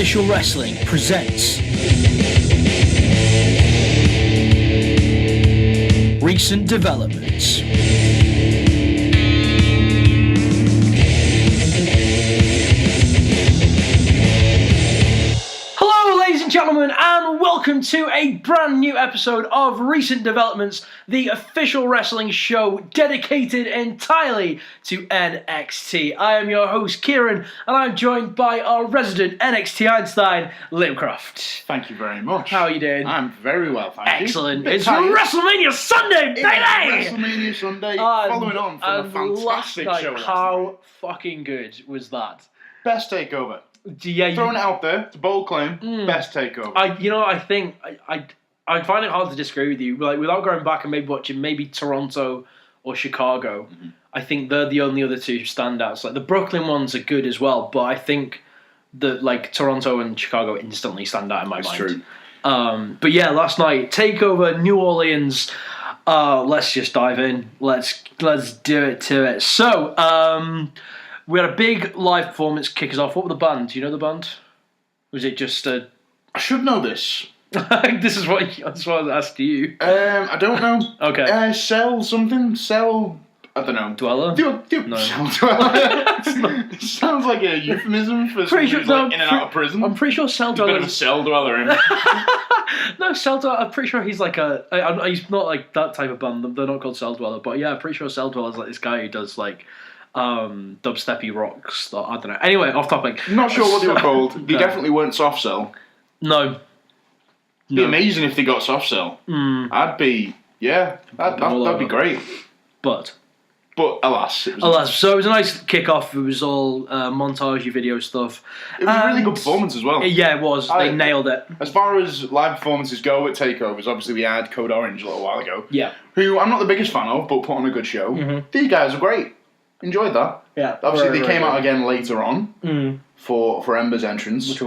Official Wrestling presents Recent Developments. Hello, ladies and gentlemen, and welcome to a brand new episode of Recent Developments, the official wrestling show dedicated entirely to NXT. I am your host, Kieran, and I'm joined by our resident NXT Einstein, Liam Croft. Thank you very much. How are you doing? I'm very well, thank you. Excellent. It's WrestleMania Sunday, baby! WrestleMania Sunday, following on from a fantastic last night, show. How fucking good was that? Best takeover. Yeah, Throwing it out there, it's a bold claim. Best takeover. I think I find it hard to disagree with you. Like, without going back and maybe watching Toronto or Chicago, I think they're the only other two standouts. Like, the Brooklyn ones are good as well, but I think that, like, Toronto and Chicago instantly stand out in my mind. True. But yeah, last night, TakeOver New Orleans. Let's just dive in. Let's do it to it. So, we had a big live performance kick us off. What were the band? Do you know the band? Was it just a... I should know this. That's what I asked you. I don't know. Okay. Sell something? Sell... I don't know. Dweller? No. Cell dweller. It sounds like a euphemism for someone who's like in and out of prison. I'm pretty sure Cell Dweller... Bit of a cell dweller in. No, Cell Dweller, I'm pretty sure he's like he's not like that type of band. They're not called Cell Dweller. But yeah, I'm pretty sure Cell Dweller's like this guy who does like... dubsteppy rock stuff. I don't know. Anyway, off topic. I'm not sure what they were called. They definitely weren't soft cell. No. It'd be amazing if they got soft cell. I'd be, that'd be great. But alas, so it was a nice kick-off. It was all montage video stuff. It was a really good performance as well. Yeah, it was. They nailed it. As far as live performances go at takeovers, obviously we had Code Orange a little while ago. Yeah. Who I'm not the biggest fan of, but put on a good show. These guys are great. Enjoyed that. Yeah. Obviously, they came out again later on for Ember's entrance. Which we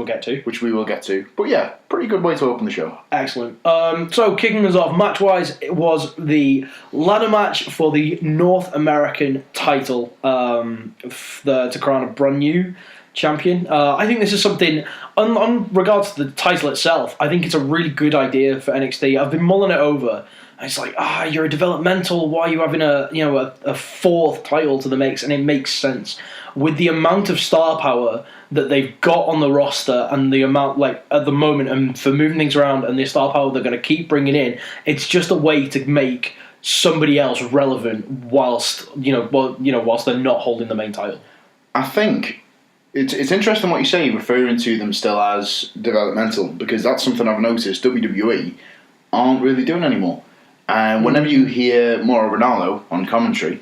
will get to. But yeah, pretty good way to open the show. Excellent. So, kicking us off, match-wise, it was the ladder match for the North American title to crown a brand new champion. I think this is something, on regards to the title itself, I think it's a really good idea for NXT. I've been mulling it over. It's like, you're a developmental. Why are you having a fourth title to the mix? And it makes sense with the amount of star power that they've got on the roster and the amount, like, at the moment, and for moving things around and the star power they're going to keep bringing in. It's just a way to make somebody else relevant whilst they're not holding the main title. I think it's interesting what you say, referring to them still as developmental, because that's something I've noticed WWE aren't really doing anymore. And whenever you hear Mauro Ranallo on commentary,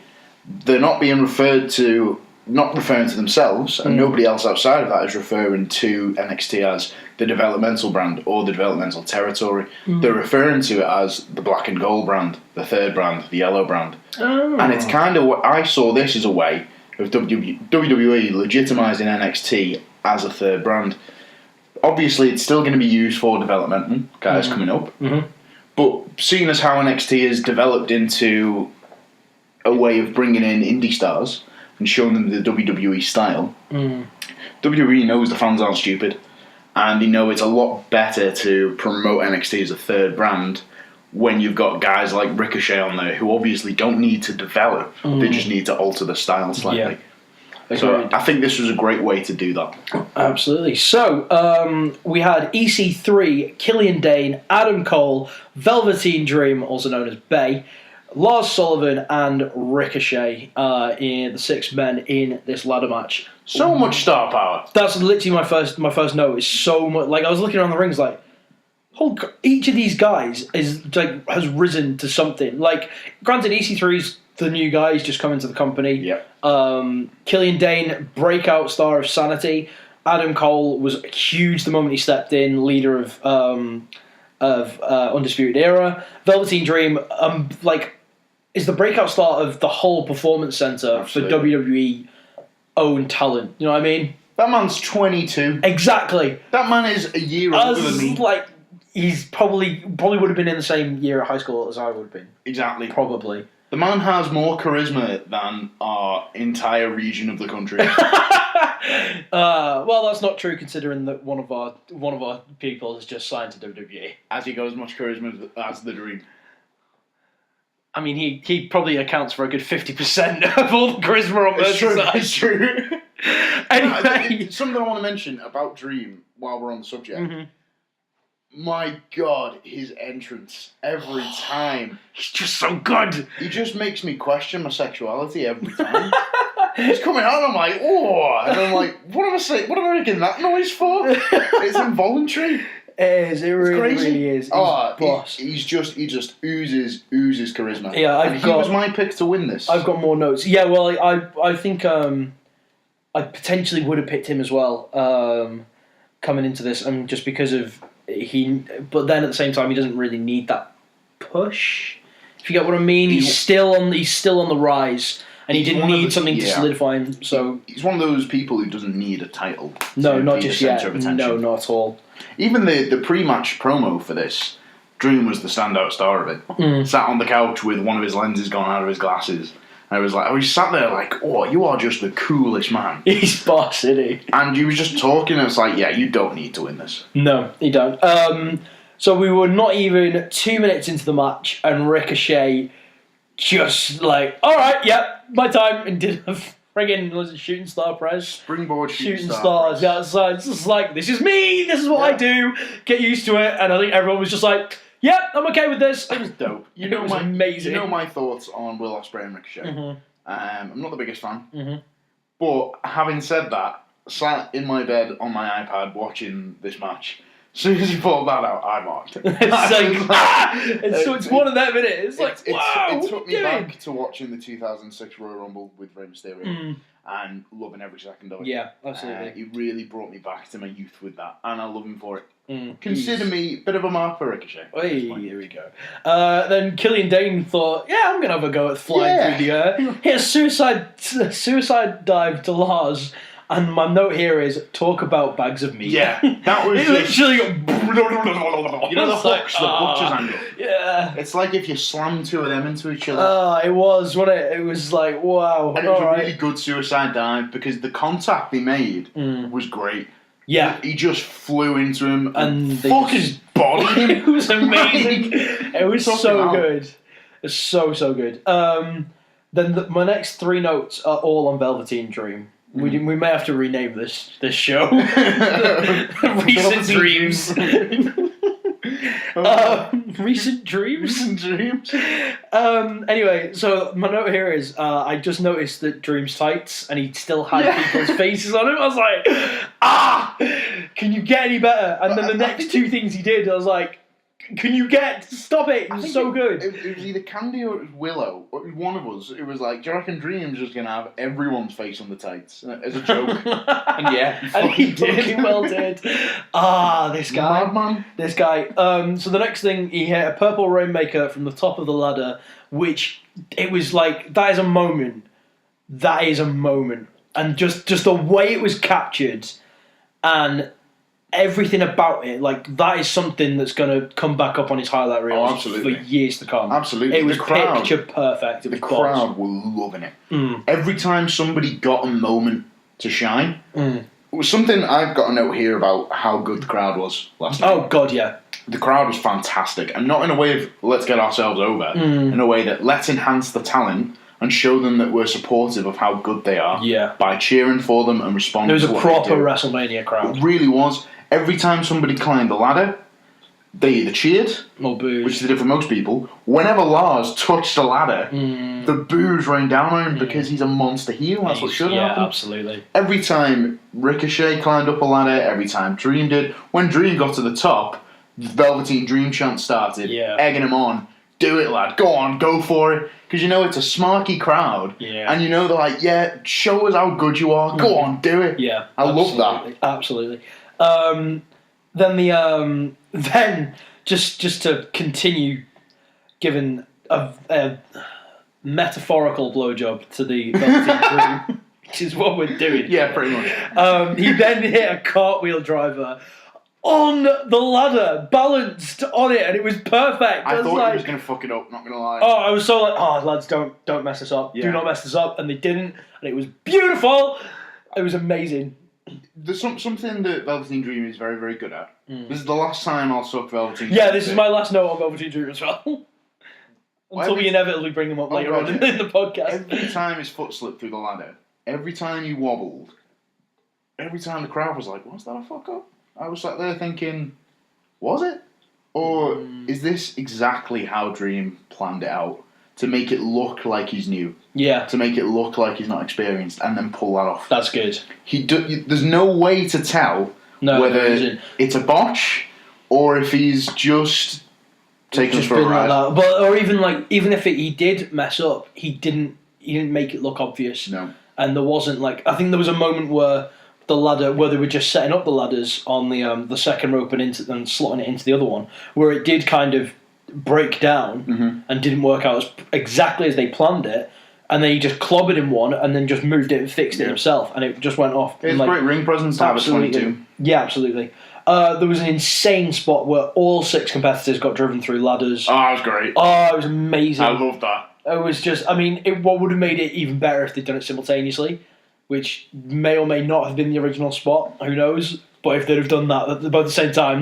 they're not referring to themselves, and nobody else outside of that is referring to NXT as the developmental brand or the developmental territory. They're referring to it as the black and gold brand, the third brand, the yellow brand. And it's kind of what I saw this as a way of WWE legitimising NXT as a third brand. Obviously, it's still going to be used for developmental guys coming up. But seeing as how NXT has developed into a way of bringing in indie stars and showing them the WWE style, WWE knows the fans aren't stupid, and they know it's a lot better to promote NXT as a third brand when you've got guys like Ricochet on there who obviously don't need to develop, they just need to alter the style slightly. Yeah. So I think this was a great way to do that. Absolutely. So we had EC3, Killian Dane, Adam Cole, Velveteen Dream, also known as Bay, Lars Sullivan, and Ricochet in the 6 men in this ladder match. So much star power. That's literally my first note. Is so much. Like, I was looking around the rings, like, each of these guys has risen to something. Like, granted, EC3's the new guy. He's just come into the company. Yep. Killian Dane, breakout star of Sanity. Adam Cole was huge the moment he stepped in, leader of Undisputed Era. Velveteen Dream, is the breakout star of the whole performance center for WWE owned talent. You know what I mean? That man's 22. Exactly. That man is a year older than me. He's probably would have been in the same year at high school as I would have been. Exactly. Probably. The man has more charisma than our entire region of the country. Well, that's not true considering that one of our people has just signed to WWE. Has he got as much charisma as the Dream? I mean, he probably accounts for a good 50% of all the charisma on Merseyside. It's true. Anyway, something I want to mention about Dream while we're on the subject. Mm-hmm. My God, his entrance every time. He's just so good. He just makes me question my sexuality every time. He's coming out and I'm like, oh, and I'm like, what am I saying? What am I making that noise for? It's involuntary. It is. It really, crazy. Really is. He's boss. He just oozes charisma. Yeah, he was my pick to win this. I've got more notes. Yeah, well, I think I potentially would have picked him as well coming into this, just because of but then at the same time he doesn't really need that push. If you get what I mean, he's still on the rise, and he didn't need something to solidify him. So he's one of those people who doesn't need a title. No, not just yet. No, not at all. Even the pre-match promo for this, Dream was the standout star of it. Sat on the couch with one of his lenses gone out of his glasses. And I was like, sat there like, oh, you are just the coolest man. He's boss, isn't he? And he was just talking, and it's like, yeah, you don't need to win this. No, you don't. So we were not even 2 minutes into the match, and Ricochet just like, all right, my time, and did a friggin' shooting star press. Springboard shooting stars. Yeah, so it's just like, this is me, this is what I do, get used to it. And I think everyone was just like, yep, I'm okay with this. It was dope. It was amazing. You know my thoughts on Will Ospreay and Ricochet. Mm-hmm. I'm not the biggest fan. Mm-hmm. But having said that, sat in my bed on my iPad watching this match. As soon as he pulled that out, I marked it. It's one of them, isn't it? It's like, wow, it took me back to watching the 2006 Royal Rumble with Rey Mysterio and loving every second of it. Yeah, absolutely. He really brought me back to my youth with that, and I love him for it. Consider me a bit of a mark for Ricochet. Hey, here we go. Then Killian Dane thought, I'm going to have a go at flying through the air. Hit a suicide dive to Lars. And my note here is, talk about bags of meat. Yeah, that was literally you know the hooks, the butcher's angle? Yeah. It's like if you slam two of them into each other. It was, wasn't it? It was like, wow. And it was a really good suicide dive because the contact they made was great. Yeah. He just flew into him and fucking bodied him. It was amazing. It was so good. It's so good. Then my next three notes are all on Velveteen Dream. We may have to rename this show. Recent Dreams. Recent Dreams? Anyway, so my note here is, I just noticed that Dream's tights, and he still had people's faces on him. I was like, can you get any better? And then the next two things he did, I was like, stop it, it was so good. It was either Candy or it was Willow, or one of us. It was like, do you reckon Dream's just going to have everyone's face on the tights as a joke? And he fucking well did. This guy. Madman. This guy. So the next thing, he hit a purple rainmaker from the top of the ladder, which, it was like, that is a moment. That is a moment. And just the way it was captured, and everything about it, like, that is something that's going to come back up on his highlight reels for years to come. Absolutely. It was picture perfect. The crowd were loving it. Every time somebody got a moment to shine, it was something. I've got a note here about how good the crowd was last night. Oh, God, yeah. The crowd was fantastic. And not in a way of, let's get ourselves over, in a way that, let's enhance the talent and show them that we're supportive of how good they are by cheering for them and responding to what they do. It was a proper WrestleMania crowd. It really was. Every time somebody climbed the ladder, they either cheered, or booed, which they did for most people. Whenever Lars touched the ladder, the boos rained down on him because he's a monster heel. That's what should happen. Yeah, absolutely. Every time Ricochet climbed up a ladder, every time Dream did, when Dream got to the top, the Velveteen Dream chant started, egging him on. Do it, lad. Go on, go for it. Because you know it's a smarky crowd. Yeah. And you know they're like, show us how good you are. Go on, do it. Yeah. I love that. Absolutely. Then just to continue giving a metaphorical blowjob to the Velveteen Dream, which is what we're doing. Yeah, pretty much. He then hit a cartwheel driver on the ladder, balanced on it, and it was perfect. I thought like, he was going to fuck it up, not going to lie. Oh, I was so like, oh, lads, don't mess this up. Yeah. Do not mess this up. And they didn't, and it was beautiful. It was amazing. There's something that Velveteen Dream is very, very good at. This is the last time I'll suck Velveteen Dream. Yeah, this is my last note on Velveteen Dream as well. Until we inevitably bring him up later on in the podcast. Every time his foot slipped through the ladder, every time he wobbled, every time the crowd was like, was that a fuck up? I was sat there thinking, was it? Or is this exactly how Dream planned it out? To make it look like he's new. Yeah. To make it look like he's not experienced and then pull that off. That's good. There's no way to tell whether it's a botch or if he's just taking us for a ride. Like but or even if he did mess up, he didn't make it look obvious. No. And there wasn't I think there was a moment where the ladder, where they were just setting up the ladders on the second rope and slotting it into the other one, where it did kind of break down and didn't work out exactly as they planned it, and then he just clobbered him one and then just moved it and fixed it himself, and it just went off. It's great ring presence to have at 22. Yeah, absolutely. There was an insane spot where all 6 competitors got driven through ladders. Oh, that was great. Oh, it was amazing. I loved that. It was just, what would have made it even better if they'd done it simultaneously, which may or may not have been the original spot. Who knows? But if they'd have done that at the same time,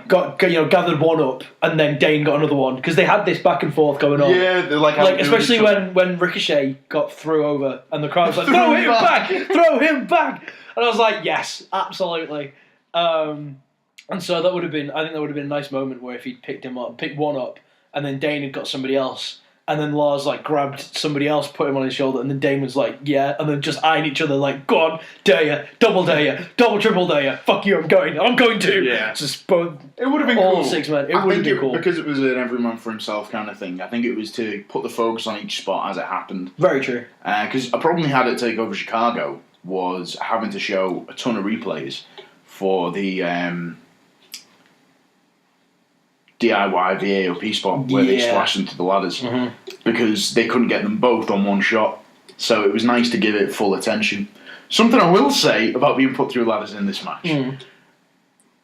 gathered one up and then Dane got another one, because they had this back and forth going on. Yeah, they're especially when Ricochet got threw over and the crowd was like, throw him back, and I was like, yes, absolutely. And so I think that would have been a nice moment where if he'd picked one up, and then Dane had got somebody else. And then Lars grabbed somebody else, put him on his shoulder, and then Dane was like, yeah, and then just eyeing each other like, go on, dare ya, double triple dare ya, fuck you, I'm going to. Yeah. Just both. It would have been all cool. 6 men. It would have been cool. Because it was an every man for himself kind of thing. I think it was to put the focus on each spot as it happened. Very true. Because a problem he had at TakeOver Chicago was having to show a ton of replays for the DIY VAOP spot where they splashed into the ladders because they couldn't get them both on one shot. So it was nice to give it full attention. Something I will say about being put through ladders in this match.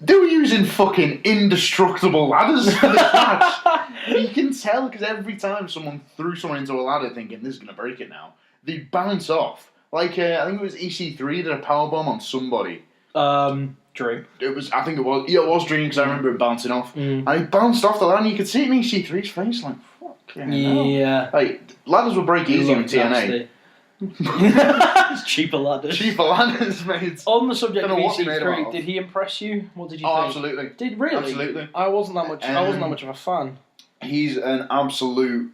They were using fucking indestructible ladders for this match. You can tell because every time someone threw someone into a ladder thinking this is going to break it now, they'd bounce off. I think it was EC3 did a powerbomb on somebody. Dream. It was Dream because I remember it bouncing off. And he bounced off the ladder and you could see it in EC3's face like, fucking hell. Yeah. Ladders will break easy in TNA. Cheaper ladders. Cheaper ladders, mate. On the subject of EC3, did he impress you? What did you think? Absolutely. Did really? Absolutely. I wasn't that much of a fan. He's an absolute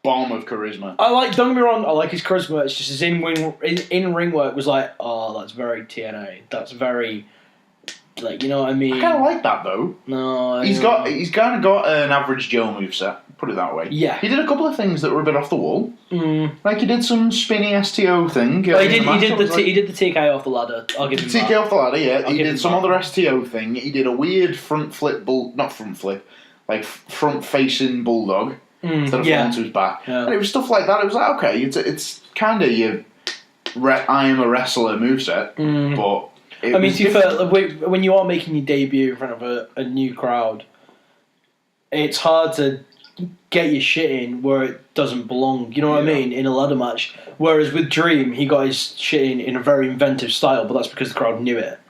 bomb of charisma. Don't get me wrong, I like his charisma. It's just his in-ring work was like, oh, that's very TNA. That's very, you know what I mean? I kind of like that though. No, he's kind of got an average Joe moveset. Put it that way. Yeah. He did a couple of things that were a bit off the wall. Like he did some spinny STO thing. He did the TK off the ladder. I'll give him that. TK off the ladder, yeah. He did some other STO thing. He did a weird front facing bulldog. Instead of falling to his back. Yeah. And it was stuff like that. It was like, okay, it's kind of your I am a wrestler moveset, but to be fair, when you are making your debut in front of a new crowd, it's hard to get your shit in where it doesn't belong. You know what I mean? In a ladder match. Whereas with Dream, he got his shit in a very inventive style, but that's because the crowd knew it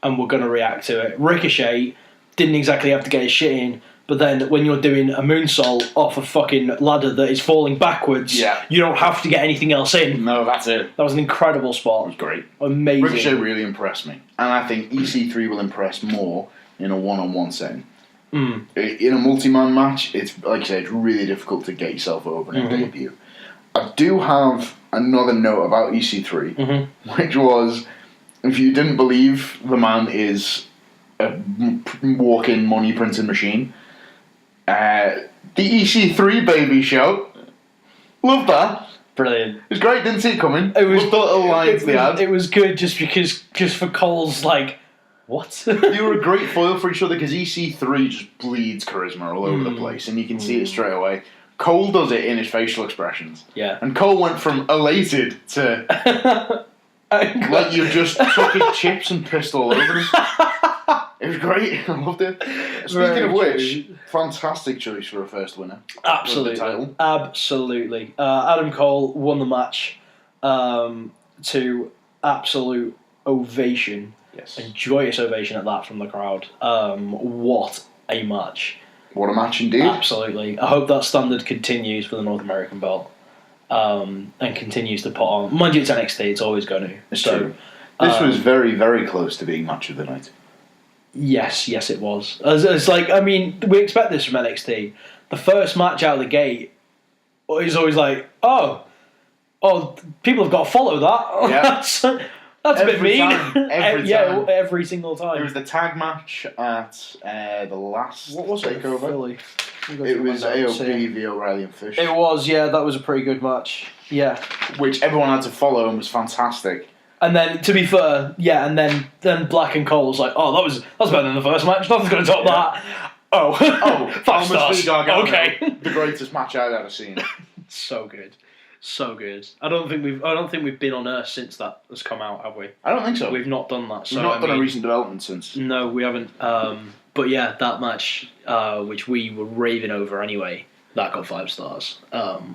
and were going to react to it. Ricochet didn't exactly have to get his shit in. But then when you're doing a moonsault off a fucking ladder that is falling backwards, you don't have to get anything else in. No, that's it. That was an incredible spot. It was great. Amazing. Ricochet really impressed me. And I think EC3 will impress more in a one-on-one setting. In a multi-man match, it's like I said, it's really difficult to get yourself over in a debut. I do have another note about EC3, which was, if you didn't believe the man is a walk-in money printing machine, the EC3 baby show. Love that. Brilliant. It was great, didn't see it coming. It was It was good just for Cole's what? You were a great foil for each other because EC3 just bleeds charisma all over the place and you can see it straight away. Cole does it in his facial expressions. Yeah. And Cole went from elated to like you just took his chips and pissed all over him. It was great. I loved it. Speaking of which, fantastic choice for a first winner. Absolutely. With the title. Absolutely. Adam Cole won the match to absolute ovation. Yes. A joyous ovation at that from the crowd. What a match. What a match indeed. Absolutely. I hope that standard continues for the North American belt. And continues to put on. Mind you, it's NXT, it's always going to. It's true. This was very, very close to being match of the night. Yes, it was. It's like, I mean, we expect this from NXT. The first match out of the gate is always like, oh, people have got to follow that. Yeah. That's a bit mean. Every time. Every single time. It was the tag match at the last TakeOver. Philly? It was AOP v O'Reilly and Fish. It was, yeah, that was a pretty good match. Yeah. Which everyone had to follow and was fantastic. And then, to be fair, yeah, and then Black and Cole was like, oh, that was better than the first match. Nothing's going to top that. Oh, 5 stars. Okay. The greatest match I've ever seen. So good. So good. I don't think we've been on Earth since that has come out, have we? I don't think so. We've not done that. We've not done a recent development since. No, we haven't. But yeah, that match, which we were raving over anyway, that got 5 stars.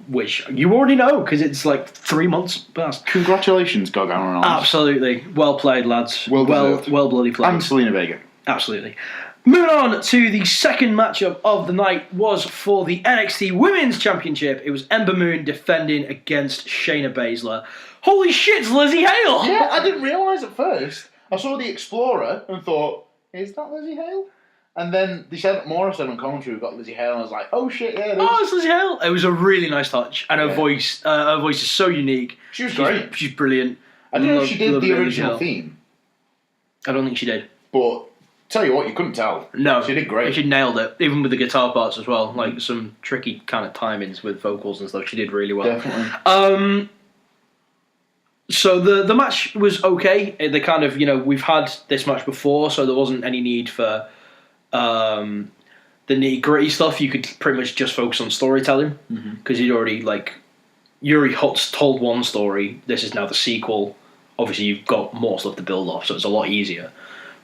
Which you already know because it's like 3 months past. Congratulations, Gargano and Owens. Absolutely, well played, lads. Well bloody played. And Selena Vega. Absolutely. Moving on to the second matchup of the night was for the NXT Women's Championship. It was Ember Moon defending against Shayna Baszler. Holy shit, it's Lizzie Hale! Yeah, I didn't realise at first. I saw the Explorer and thought, is that Lizzie Hale? And then they said, Maura said on commentary, we've got Lizzie Hale, and I was like, oh shit, yeah, it is. Oh, it's Lizzie Hale! It was a really nice touch, and her voice is so unique. She's great. She's brilliant. I don't know if she did the original theme. I don't think she did. But tell you what, you couldn't tell. No. She did great. She nailed it, even with the guitar parts as well. Like some tricky kind of timings with vocals and stuff. She did really well. Definitely. So the match was okay. They kind of, we've had this match before, so there wasn't any need for the nitty gritty stuff. You could pretty much just focus on storytelling because you already told one story. This is now the sequel. Obviously, you've got more stuff to build off, so it's a lot easier.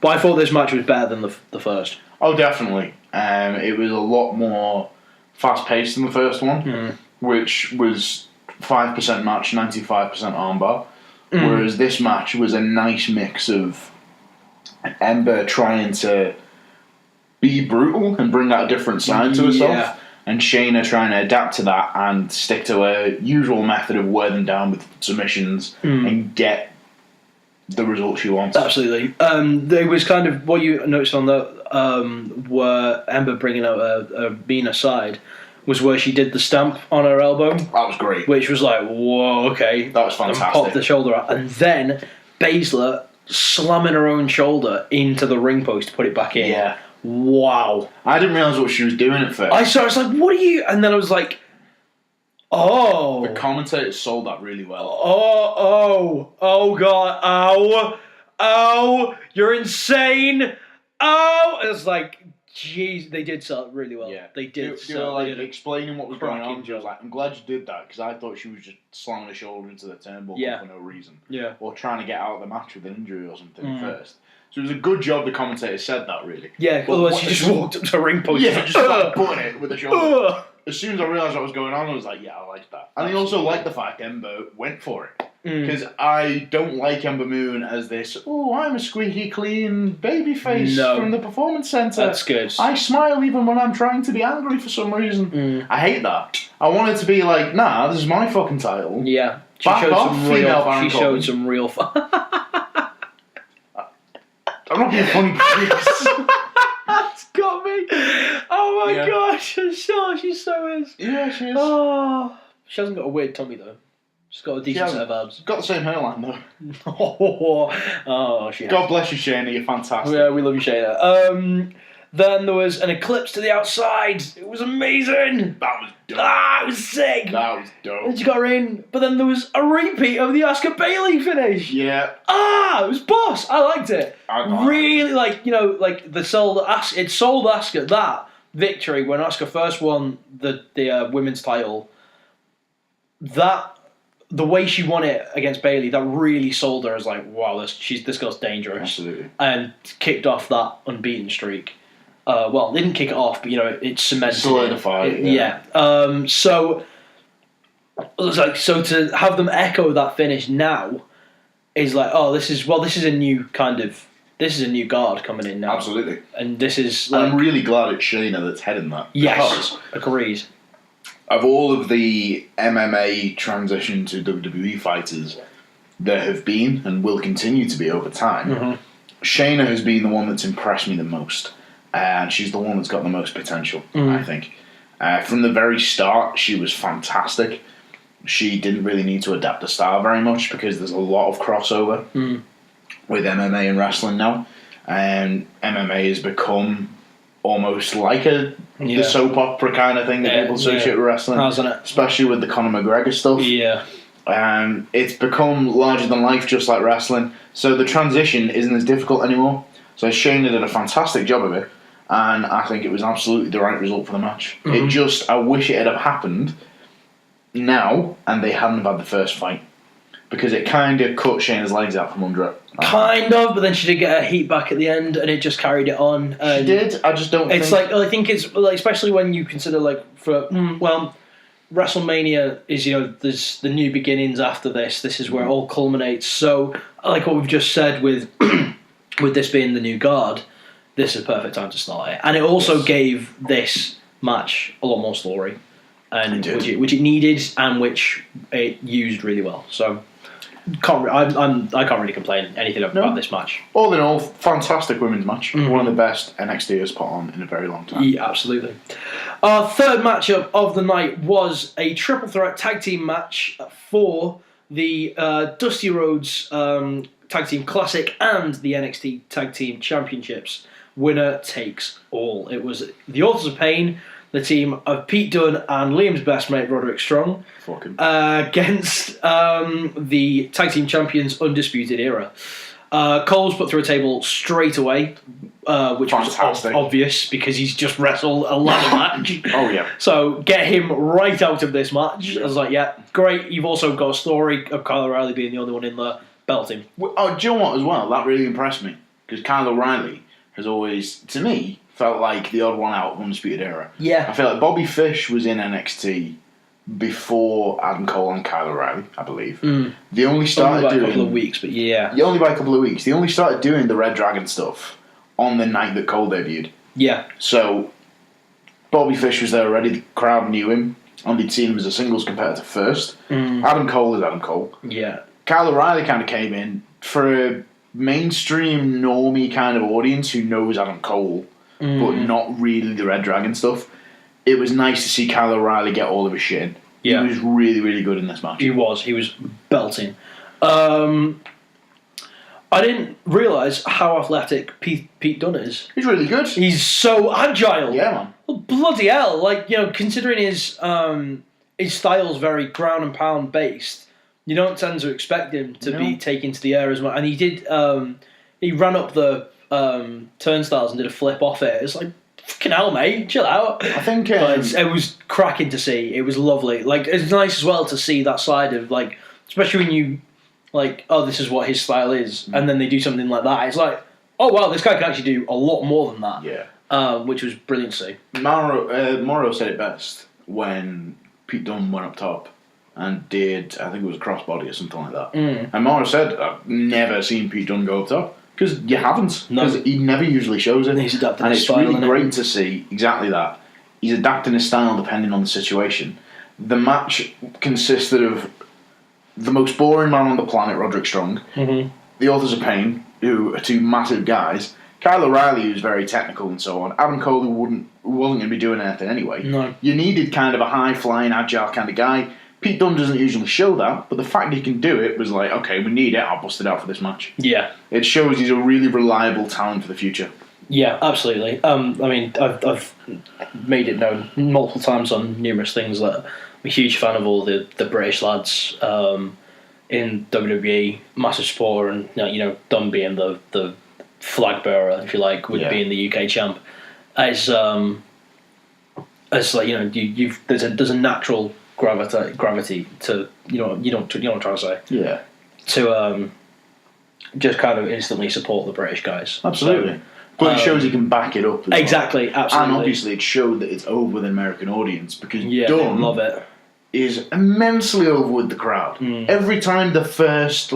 But I thought this match was better than the first. Oh, definitely. It was a lot more fast-paced than the first one, which was 5% match, 95% armbar. Whereas this match was a nice mix of Ember trying to be brutal and bring out a different side to herself, and Shayna trying to adapt to that and stick to her usual method of wear them down with submissions and get the result she wants. Absolutely. There was kind of what you noticed on the were Ember bringing out a Mina side was where she did the stamp on her elbow. That was great. Which was like, whoa, okay. That was fantastic. And popped the shoulder out. And then Baszler slamming her own shoulder into the ring post to put it back in. Yeah. Wow. I didn't realise what she was doing at first. I was like, what are you... And then I was like, oh. The commentators sold that really well. Oh, God. Oh, you're insane. Oh. It was like, jeez, they did sell it really well. Yeah. They did. They were like explaining what was going on. She was like, I'm glad you did that because I thought she was just slamming her shoulder into the turnbuckle for no reason. Yeah. Or trying to get out of the match with an injury or something first. So it was a good job the commentator said that, really. Yeah, otherwise she just walked up to a ring post. Yeah, just started putting it with the shoulder. As soon as I realised what was going on, I was like, yeah, I like that. And I also like the fact Ember went for it. Because I don't like Ember Moon as this, I'm a squeaky clean babyface from the Performance Centre. That's good. I smile even when I'm trying to be angry for some reason. I hate that. I want it to be like, nah, this is my fucking title. Yeah. She showed some real fun. I'm not being funny, please. That's got me. Oh my gosh, she so is. Yeah, she is. Oh, she hasn't got a weird tummy though. She's got a decent set of abs. Got the same hairline though. She has. God bless you, Shayna. You're fantastic. Yeah, we love you, Shayna. Then there was an eclipse to the outside. It was amazing. That was dope. It was sick. That was dope. And she got her in. But then there was a repeat of the Asuka Bayley finish. Yeah. It was boss. I liked it. Really, it sold Asuka that victory when Asuka first won the women's title. That the way she won it against Bayley, that really sold her as like, wow, this girl's dangerous. Absolutely. And kicked off that unbeaten streak. Well, didn't kick it off, but it cemented solidified it. Yeah. So to have them echo that finish now is like, oh, this is a new guard coming in now. Absolutely. And this is I'm really glad it's Shayna that's heading that. Yes, agreed. Of all of the MMA transition to WWE fighters there have been and will continue to be over time, Shayna has been the one that's impressed me the most. And she's the one that's got the most potential, I think. From the very start, she was fantastic. She didn't really need to adapt the style very much because there's a lot of crossover with MMA and wrestling now. And MMA has become almost like the soap opera kind of thing that people associate with wrestling. Hasn't it? Especially with the Conor McGregor stuff. Yeah. It's become larger than life, just like wrestling. So the transition isn't as difficult anymore. So Shayna did a fantastic job of it. And I think it was absolutely the right result for the match. I wish it had happened now and they hadn't have had the first fight. Because it kind of cut Shayna's legs out from under it. Kind of, but then she did get her heat back at the end and it just carried it on. She did, I just don't it's think... I think it's, like, especially when you consider, like, WrestleMania is, there's the new beginnings after this. This is where it all culminates. So, like what we've just said with with this being the new guard, this is a perfect time to start it. And it also gave this match a lot more story. And which it needed and which it used really well. So I can't really complain anything about this match. All in all, fantastic women's match. One of the best NXT has put on in a very long time. Yeah, absolutely. Our third matchup of the night was a triple threat tag team match for the Dusty Rhodes Tag Team Classic and the NXT Tag Team Championships. Winner takes all. It was the Authors of Pain, the team of Pete Dunne and Liam's best mate Roderick Strong, against the Tag Team Champions Undisputed Era. Cole's put through a table straight away, which fantastic. Was obvious because he's just wrestled a ladder match. Oh, yeah. So get him right out of this match. Yeah. I was like, yeah, great. You've also got a story of Kyle O'Reilly being the only one in the belting. Oh, do you know what as well? That really impressed me because Kyle O'Reilly has always, to me, felt like the odd one out of Undisputed Era. Yeah. I feel like Bobby Fish was in NXT before Adam Cole and Kyle O'Reilly, I believe. They only started only by doing... a couple of weeks, but yeah. Only by a couple of weeks. They only started doing the Red Dragon stuff on the night that Cole debuted. Yeah. So, Bobby Fish was there already, the crowd knew him, and they'd seen him as a singles competitor first. Adam Cole is Adam Cole. Yeah. Kyle O'Reilly kind of came in for a mainstream normie kind of audience who knows Adam Cole, but not really the Red Dragon stuff. It was nice to see Kyle O'Reilly get all of his shit in. Yeah. He was really, really good in this match. He was belting. I didn't realise how athletic Pete Dunne is. He's really good. He's so agile. Yeah, man. Well, bloody hell. Like, considering his style's very ground and pound based, you don't tend to expect him to be taken to the air as much. And he did, he ran up the turnstiles and did a flip off it. It's like, fucking hell, mate, chill out. I think it was cracking to see. It was lovely. Like, it's nice as well to see that side of, like, especially when you, like, oh, this is what his style is, and then they do something like that. It's like, oh wow, this guy can actually do a lot more than that. Yeah. Which was brilliant to see. Morrow said it best when Pete Dunne went up top and did, I think it was a crossbody or something like that. And Morrow said, I've never seen Pete Dunne go up top. Because you haven't. Because he never usually shows it. He's adapting and his it's style, really great to see exactly that. He's adapting his style depending on the situation. The match consisted of the most boring man on the planet, Roderick Strong, the Authors of Pain, who are two massive guys, Kyle O'Reilly, who's very technical and so on, Adam Cole, who wasn't going to be doing anything anyway. No. You needed kind of a high-flying, agile kind of guy. Pete Dunne doesn't usually show that, but the fact he can do it was like, okay, we need it, I'll bust it out for this match. Yeah. It shows he's a really reliable talent for the future. Yeah, absolutely. I mean, I've made it known multiple times on numerous things that I'm a huge fan of all the British lads in WWE, massive supporter, and Dunne being the flag bearer, if you like, with being the UK champ. As like, there's a natural gravity to you know what I'm trying to say. Yeah. To just kind of instantly support the British guys. Absolutely. So, but it shows he can back it up. Exactly, absolutely. And obviously it showed that it's over with an American audience because Dunn love it. Is immensely over with the crowd. Every time the first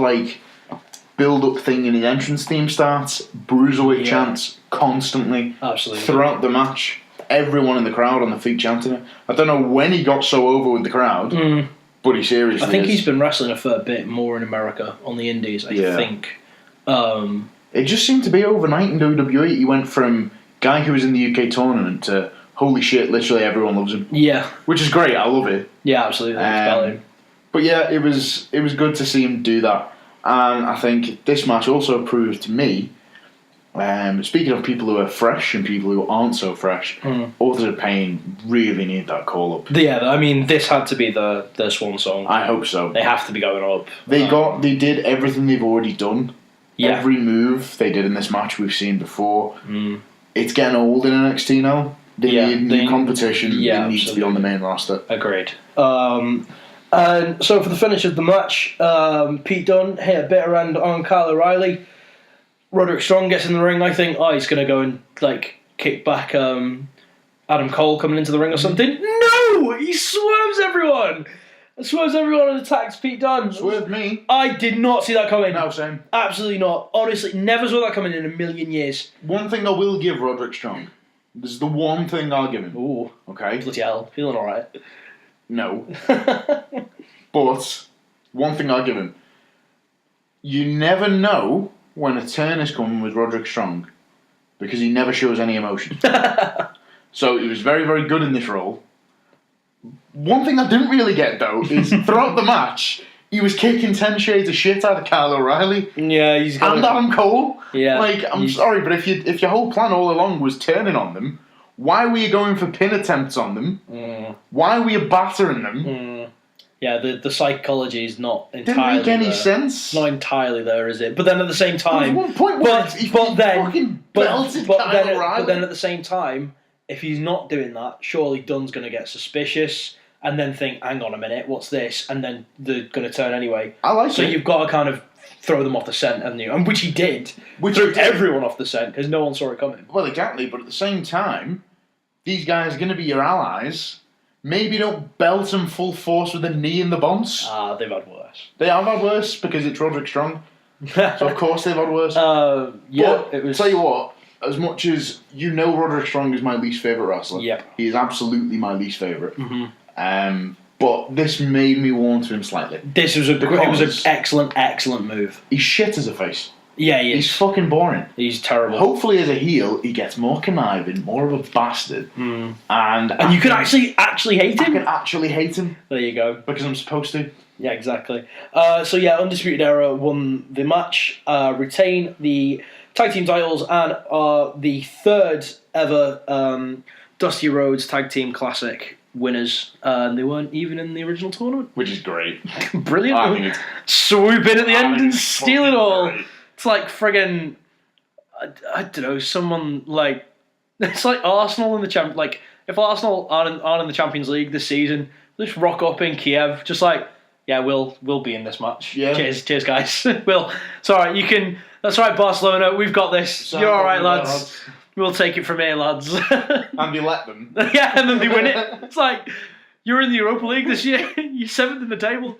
build-up thing in the entrance theme starts, Bruiserweight chants constantly. Absolutely. Throughout the match, everyone in the crowd on the feet chanting it. I don't know when he got so over with the crowd, but he seriously I think is. he's been wrestling a fair bit more in America on the indies, I think. It just seemed to be overnight in WWE. He went from guy who was in the UK tournament to holy shit, literally everyone loves him. Yeah. Which is great, I love it. Yeah, absolutely. But yeah, it was good to see him do that. And I think this match also proved to me, speaking of people who are fresh and people who aren't so fresh, Authors of Pain really need that call-up. Yeah, I mean, this had to be the swan song. I hope so. They have to be going up. They did everything they've already done. Yeah. Every move they did in this match we've seen before. It's getting old in NXT now. They need new competition. They need to be on the main roster. Agreed. And so for the finish of the match, Pete Dunne hit a bitter end on Kyle O'Reilly. Roderick Strong gets in the ring. I think, he's going to go and kick back Adam Cole coming into the ring or something. No! He swerves everyone! And attacks Pete Dunne. Swerved me. I did not see that coming. No, same. Absolutely not. Honestly, never saw that coming in a million years. One thing I will give Roderick Strong. This is the one thing I'll give him. Ooh. Okay? Bloody hell. Feeling alright. No. But, one thing I'll give him. You never know when a turn is coming with Roderick Strong because he never shows any emotion. So he was very, very good in this role. One thing I didn't really get, though, is throughout the match, he was kicking 10 shades of shit out of Kyle O'Reilly. Yeah, he's got and Adam Cole. Yeah. I'm sorry, but if your whole plan all along was turning on them, why were you going for pin attempts on them? Why were you battering them? Yeah, the psychology is not entirely Didn't make any there. sense. It's not entirely there, is it? But then at the same time... There was one point where he fucking belted Kyle O'Reilly. But then at the same time, if he's not doing that, surely Dunn's going to get suspicious and then think, hang on a minute, what's this? And then they're going to turn anyway. I like so it. You've got to kind of throw them off the scent, haven't you? And which he did. Threw everyone off the scent because no one saw it coming. Well, exactly, but at the same time, these guys are going to be your allies. Maybe don't belt them full force with a knee in the bonce. They've had worse. They have had worse because it's Roderick Strong. So of course they've had worse. Yeah, but, tell you what, as much as Roderick Strong is my least favourite wrestler. Yep. He is absolutely my least favourite. But this made me warm to him slightly. It was an excellent move. He's shit as a face. Yeah, he is. He's fucking boring. He's terrible. Hopefully, as a heel, he gets more conniving, more of a bastard, and you can actually hate him. I can actually hate him. There you go. Because I'm supposed to. Yeah, exactly. Undisputed Era won the match, retain the tag team titles, and are the third ever Dusty Rhodes Tag Team Classic winners. They weren't even in the original tournament, which is great. Brilliant. I think swoop in at the end and steal it all. Great. It's like friggin', I don't know, someone like, it's like Arsenal in the champ. Like if Arsenal aren't in the Champions League this season, they'll just rock up in Kiev, just like, yeah, we'll be in this match. Yeah. Cheers, guys. It's all right. That's right, Barcelona. We've got this. You're all right, lads. We'll take it from here, lads. And you let them. Yeah, and then they win it. It's like you're in the Europa League this year. You're seventh in the table.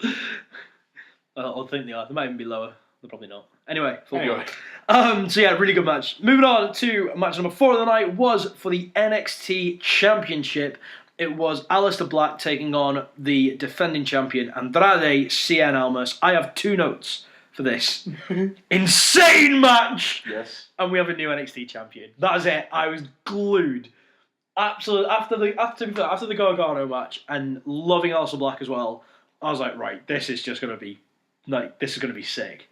I think they are. They might even be lower. They're probably not. Anyway. Really good match. Moving on to match number 4 of the night was for the NXT Championship. It was Aleister Black taking on the defending champion Andrade Cien Almas. I have 2 notes for this. Insane match! Yes. And we have a new NXT champion. That is it. I was glued. Absolutely. After the Gargano match and loving Aleister Black as well, I was like, right, this is going to be sick.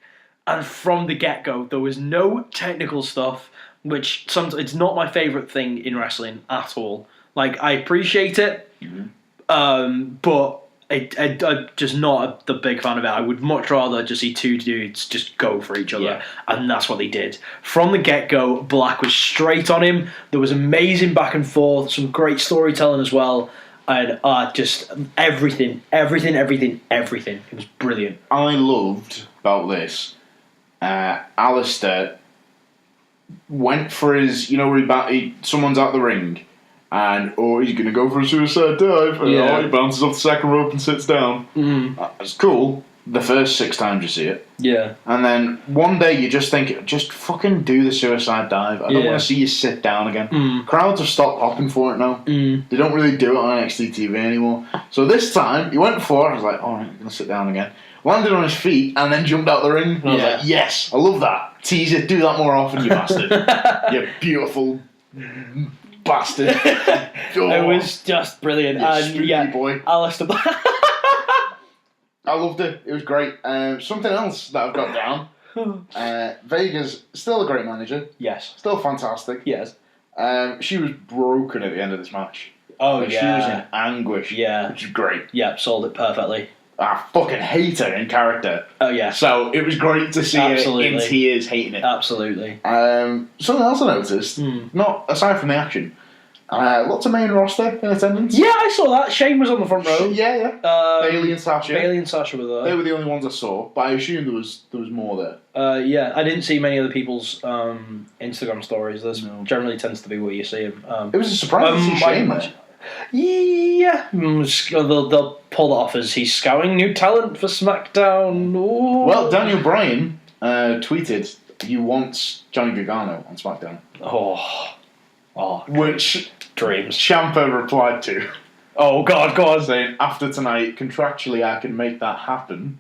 And from the get-go, there was no technical stuff, which it's not my favourite thing in wrestling at all. Like, I appreciate it, but I'm just not the big fan of it. I would much rather just see 2 dudes just go for each other, and that's what they did. From the get-go, Black was straight on him. There was amazing back and forth, some great storytelling as well. and just everything. It was brilliant. I loved about this. Alistair went for his, where someone's out the ring, and he's gonna go for a suicide dive, and he bounces off the second rope and sits down. It's cool. The first 6 times you see it. Yeah. And then one day you just think, just fucking do the suicide dive. I don't want to see you sit down again. Crowds have stopped popping for it now. They don't really do it on NXT TV anymore. So this time, he went for it. I was like, alright, I'm going to sit down again. Landed on his feet and then jumped out the ring. And I was like, yes, I love that. Tease it, do that more often, you bastard. You beautiful bastard. It was just brilliant. And boy. Alistair I loved it. It was great. Something else that I've got down. Vega's still a great manager. Yes. Still fantastic. Yes. She was broken at the end of this match. Oh, She was in anguish. Yeah. Which is great. Yeah, sold it perfectly. I fucking hate her in character. Oh, yeah. So it was great to see her in tears hating it. Absolutely. Something else I noticed, not aside from the action, lots of main roster in attendance. Yeah, I saw that. Shane was on the front row. Yeah. Bailey and Sasha. Were there. They were the only ones I saw, but I assume there was more there. Yeah, I didn't see many other people's Instagram stories. There's generally tends to be where you see them. It was a surprise to see Shane there. Yeah, they'll pull it off as he's scouting new talent for SmackDown. Ooh. Well, Daniel Bryan tweeted he wants Johnny Gargano on SmackDown. Which dreams. Ciampa replied to. Oh God, go on. Saying, after tonight, contractually I can make that happen,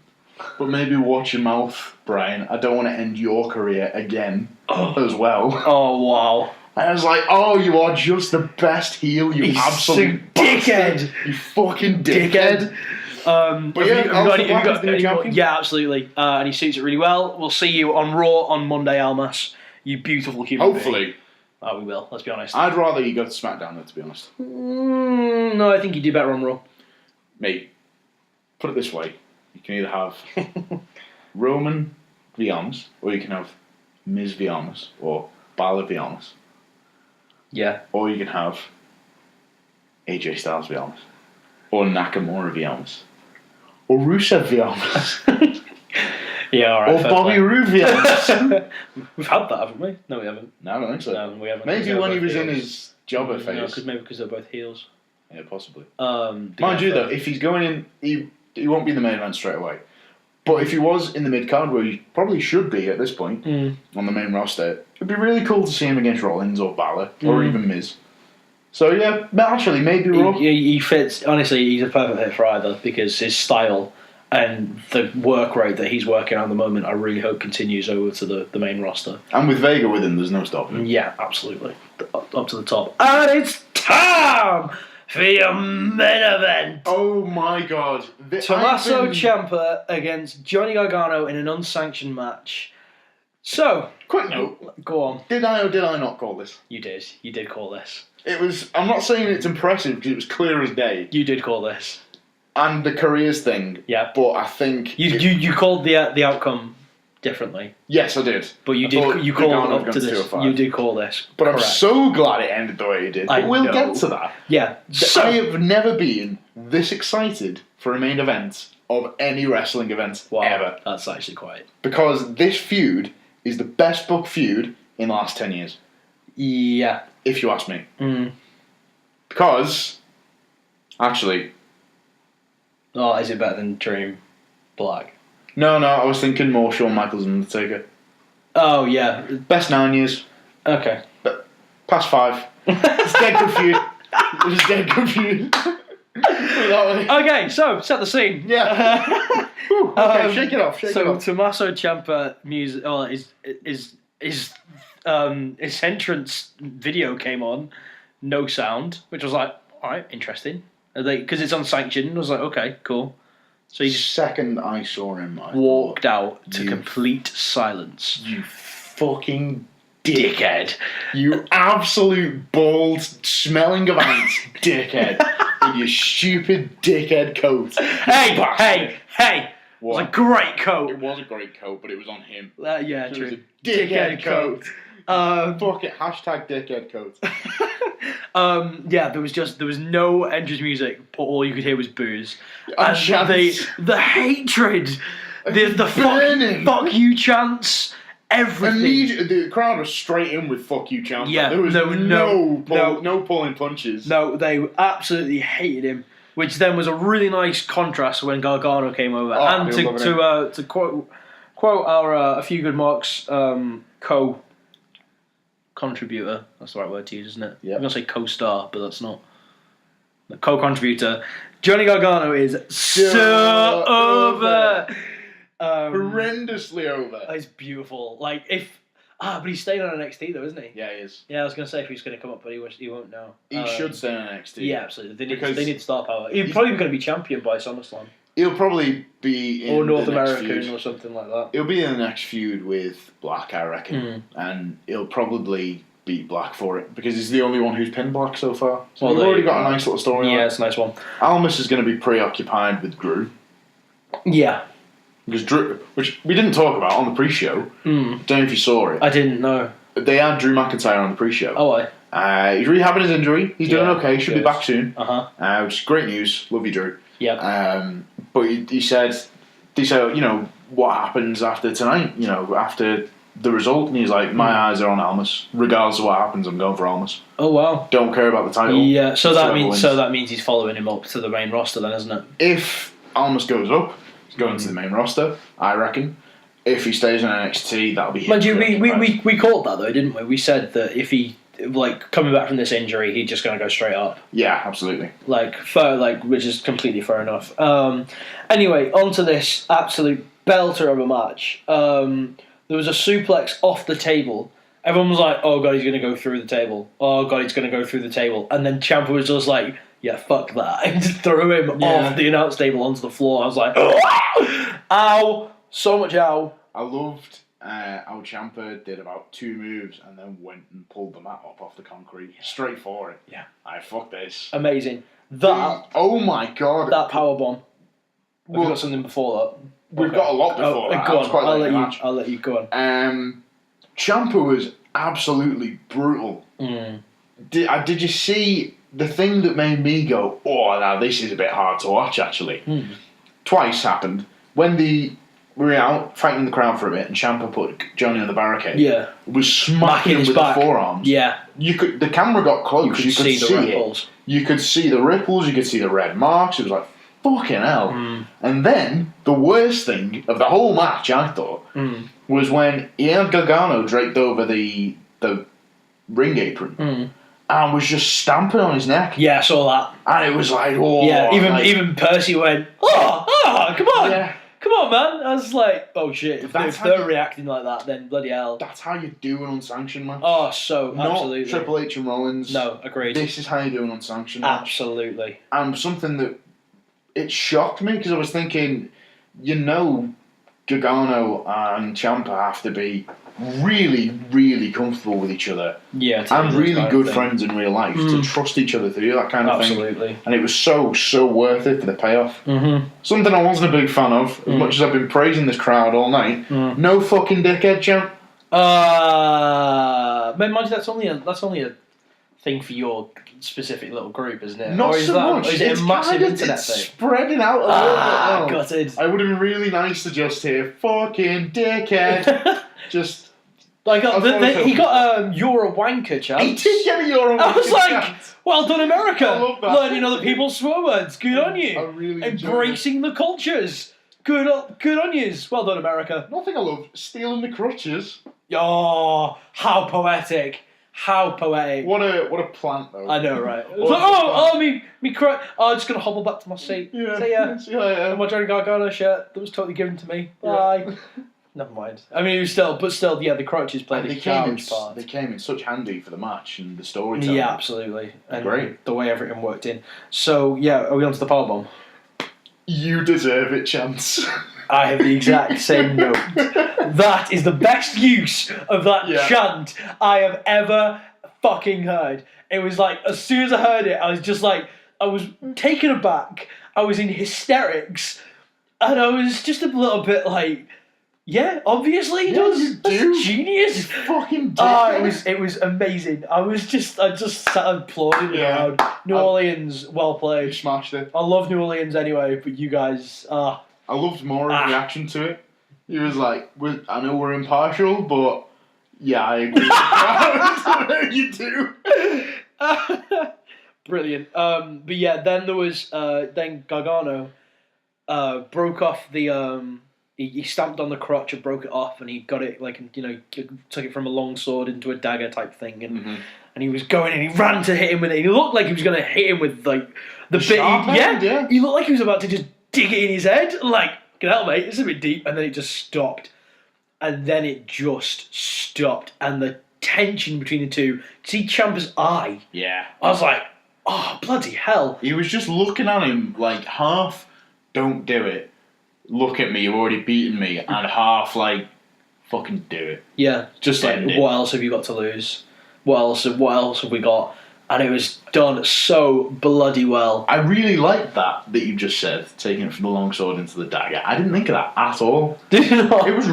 but maybe watch your mouth, Brian. I don't want to end your career again as well. Oh, wow. I was like, you are just the best heel, you absolute dickhead. You fucking dickhead. But yeah, absolutely. And he suits it really well. We'll see you on Raw on Monday, Almas. You beautiful human Hopefully. being. We will, let's be honest. I'd rather you go to SmackDown, though, to be honest. No, I think you do better on Raw. Mate, put it this way. You can either have Roman v. Almas, or you can have Miz v. Almas, or Balor v. Almas. Yeah. Or you can have AJ Styles v. Almas, or Nakamura v. Almas, or Rusev v. Almas. Yeah, alright. Or Bobby Roode v. Almas. We've had that, haven't we? No, we haven't. No, I don't think so. No, we haven't. Maybe when he was in his jobber phase. No, because they're both heels. Yeah, possibly. Mind you, though, if he's going in, he won't be in the main event straight away. But if he was in the mid-card, where he probably should be at this point, on the main roster, it'd be really cool to see him against Rollins or Balor, or even Miz. So, yeah, actually, maybe Raw. He fits, honestly, he's a perfect fit for either, because his style and the work rate that he's working on at the moment, I really hope continues over to the main roster. And with Vega with him, there's no stopping. Yeah, absolutely. Up to the top. And it's time for your main event. Oh my God. Tommaso Ciampa against Johnny Gargano in an unsanctioned match. So, quick note. Go on. Did I or did I not call this? You did. You did call this. It was. I'm not saying it's impressive because it was clear as day. You did call this. And the careers thing. Yeah. But I think you called the outcome differently. Yes, I did. But you called up to this. You did call this. But correct. I'm so glad it ended the way it did. But we'll get to that. Yeah. So, I have never been this excited for a main event of any wrestling event ever. That's actually quite. Because this feud is the best book feud in the last 10 years. Yeah. If you ask me. Because, actually... Oh, is it better than Dream Black? No, I was thinking more Shawn Michaels and Undertaker. Oh, yeah. Best 9 years. Okay. But past 5. It's dead confused. It's dead confused. Okay, so set the scene. Yeah. Okay, shake it off. So Tommaso Ciampa music. Oh, his entrance video came on, no sound, which was like, all right, interesting. Because it's unsanctioned. I was like, okay, cool. So he just second I saw him, I walked out to complete silence. You fucking dickhead! You absolute bald, smelling of ants, dickhead! In your stupid dickhead coat. Hey! What? It was a great coat. It was a great coat, but it was on him. Yeah, it true. was a dickhead coat. Fuck it. Hashtag dickhead coat. Yeah, there was no entrance music, but all you could hear was booze. And the hatred, the fuck you chants, everything. Immediately, the crowd was straight in with "fuck you" chant. Yeah, there was no pulling punches. No, they absolutely hated him. Which then was a really nice contrast when Gargano came over. And to quote our A Few Good Marks co-contributor, that's the right word to use, isn't it? Yeah. I'm going to say co-star, but that's not. The co-contributor. Johnny Gargano is so over. Horrendously over. It's beautiful. Like, but he's staying on NXT though, isn't he? Yeah, he is. Yeah, I was going to say if he's going to come up, but he won't know. He should stay on NXT. Yeah, absolutely. They need star power. He's probably going to be champion by SummerSlam. He'll probably be in or North the next American feud. or something like that. He'll be in the next feud with Black, I reckon. And he'll probably beat Black for it because he's the only one who's pinned Black so far. So we've already got a nice little story. Yeah, it's a nice one. Almas is going to be preoccupied with Drew. Yeah. Because Drew, which we didn't talk about on the pre-show. Don't know if you saw it. I didn't know. They had Drew McIntyre on the pre-show. Oh, he's rehabbing his injury. He's doing okay. Should be back soon. Which is great news. Love you, Drew. Yeah. But he said, what happens after tonight? After the result, and he's like, my eyes are on Almas. Regardless of what happens, I'm going for Almas. Oh wow. Don't care about the title. Yeah. So that means he's following him up to the main roster, then, isn't it? If Almas goes up, he's going to the main roster. I reckon. If he stays in NXT, that'll be. Mind you, we called that though, didn't we? We said that if he coming back from this injury, he's just going to go straight up. Yeah, absolutely. Which is completely fair enough. Anyway, onto this absolute belter of a match. There was a suplex off the table. Everyone was like, "Oh god, he's going to go through the table. Oh god, he's going to go through the table." And then Ciampa was just like, "Yeah, fuck that," and just threw him off the announce table onto the floor. I was like, "Ow!" So much ow. I loved how Ciampa did about 2 moves and then went and pulled the mat up off the concrete straight for it. Yeah. Fuck this. Amazing. Oh my god. That powerbomb. Have you got something before that? We've got a lot before that. Go on. I'll let you go on. Ciampa was absolutely brutal. Did you see the thing that made me go, oh, now this is a bit hard to watch, actually? Twice happened. When we were out fighting the crowd for a bit and Ciampa put Johnny on the barricade. Yeah. Was smacking him with the forearms. Yeah. The camera got close. You could see the ripples. You could see the ripples. You could see the red marks. It was like, fucking hell. And then, the worst thing of the whole match, I thought, was when he had Gargano draped over the ring apron and was just stamping on his neck. Yeah, I saw that. And it was like, oh. Yeah, even Percy went, oh, come on. Yeah. Come on, man. I was like, oh shit. If they're reacting like that, then bloody hell. That's how you do an unsanctioned match. Oh, Not absolutely. Triple H and Rollins. No, agreed. This is how you do an unsanctioned match. Absolutely. And something that it shocked me because I was thinking, Gargano and Ciampa have to be really, really comfortable with each other. Yeah, and really good friends in real life to trust each other to do that kind of thing. Absolutely. And it was so worth it for the payoff. Something I wasn't a big fan of, as much as I've been praising this crowd all night. No fucking dickhead chant. Mind you, that's only a thing for your specific little group, isn't it? Not so much. Is it a massive internet thing? Spreading out a little bit. Gutted. I would have been really nice to just hear fucking dickhead. Just. He got "You're a wanker" chant. He did get a "You're a wanker" I was like, chant. well done, America. I love that. Learning other people's swear words. Good on you. I really embracing the cultures. Good on you. Well done, America. Nothing I love. Stealing the crutches. Oh, how poetic. How poetic. What a plant, though. I know, right? It's me crutch. I'm just going to hobble back to my seat. Yeah. See ya. And my Johnny Gargano shirt that was totally given to me. Bye. Yeah. Never mind. I mean, the crutches played a huge part. They came in such handy for the match and the storytelling. Yeah, absolutely. And great. The way everything worked in. So, yeah, are we on to the powerbomb? You deserve it, Chance. I have the exact same note. That is the best use of that chant I have ever fucking heard. It was like, as soon as I heard it, I was just like, I was taken aback. I was in hysterics. And I was just a little bit like, Yeah, obviously he Yeah, does. you That's do. genius. Fucking It was amazing. I just sat applauding Yeah. around. New Orleans, well He played. smashed it. I love New Orleans anyway, but you guys, I loved Mora's reaction to it. He was like, I know we're impartial, but yeah, I agree with you do. brilliant. But yeah, then there was then Gargano broke off the he stamped on the crotch and broke it off, and he got it like took it from a long sword into a dagger type thing, and he was going and he ran to hit him with it. He looked like he was going to hit him with like the bit. Yeah. He looked like he was about to just dig it in his head. Like, get out, mate. It's a bit deep, and then it just stopped, and then it just stopped, and the tension between the two. See Ciampa's eye. Yeah. I was like, oh bloody hell. He was just looking at him like half, don't do it. Look at me, you've already beaten me, and half like, fucking do it. Yeah, just like, what else have you got to lose? What else have we got? And it was done so bloody well. I really liked that you just said, taking it from the longsword into the dagger. I didn't think of that at all. Did you not? It was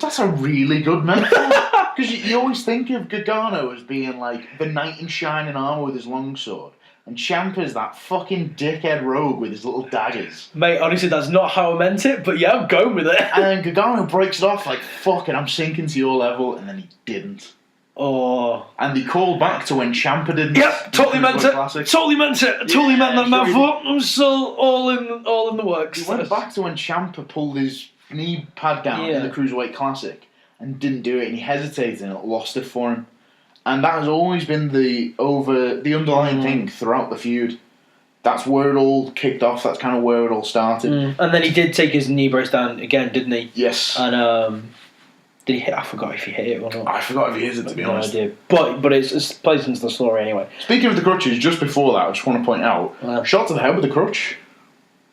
that's a really good metaphor. Because you always think of Gargano as being like the knight in shining armour with his longsword. And Ciampa's that fucking dickhead rogue with his little daggers. Mate, honestly, that's not how I meant it, but yeah, I'm going with it. And then Gargano breaks it off like, fuck it, I'm sinking to your level, and then he didn't. Oh. And he called back to when Ciampa didn't. Yep, totally meant it. Classic. Totally meant it. Totally meant that metaphor. I'm still all in the works. He went back to when Ciampa pulled his knee pad down in the Cruiserweight Classic and didn't do it, and he hesitated and it lost it for him. And that has always been the underlying thing throughout the feud. That's where it all kicked off. That's kind of where it all started. And then he did take his knee brace down again, didn't he? Yes. And did he hit? I forgot if he hit it or not. I forgot if he hit it, to be honest. No idea. But it's plays into the story anyway. Speaking of the crutches, just before that, I just want to point out, shot to the head with the crutch.